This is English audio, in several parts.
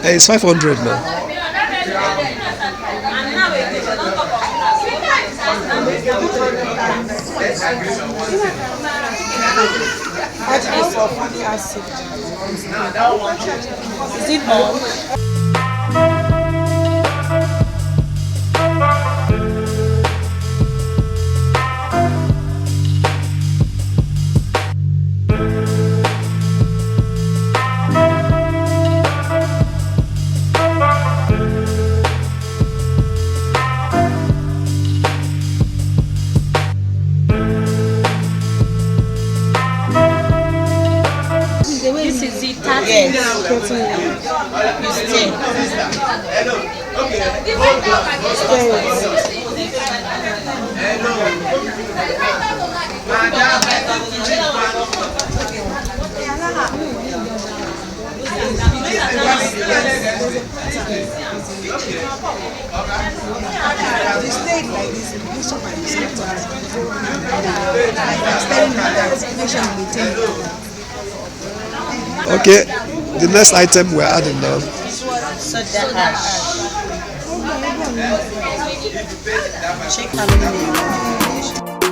It's 500 now. Is it more? This is it. Yes. You stay. Okay, the next item we're adding now. Soda ash. Check how many.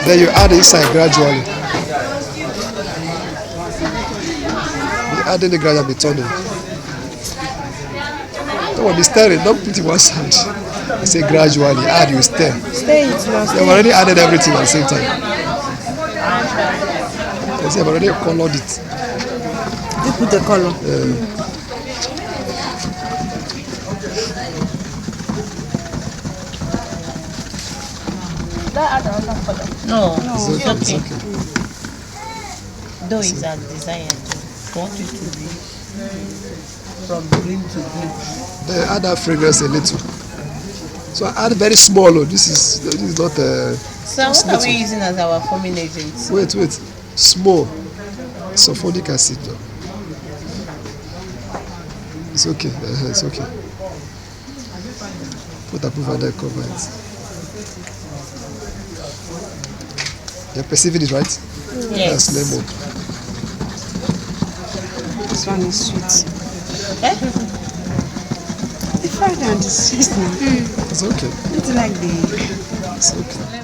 Then you add inside gradually. You add in the gradually, be turning. Don't be stirring, don't put it one side. You say gradually, add, you stir. Stay it now. You've already added everything at the same time. You see, I've already colored it. You put the color. No, It's okay. Though it's a desire to want you to be from green to green. Then add that fragrance a little. So I add very small. This is not So what are we using as our forming agents? Wait. Small. Sulfonic acid. It's okay. It's okay. Put up over there, cover it. You're perceiving it, right? Yes. That's lemon. This one is sweet. Eh? The fragrance is sweet now. It's okay. It's like the. It's okay.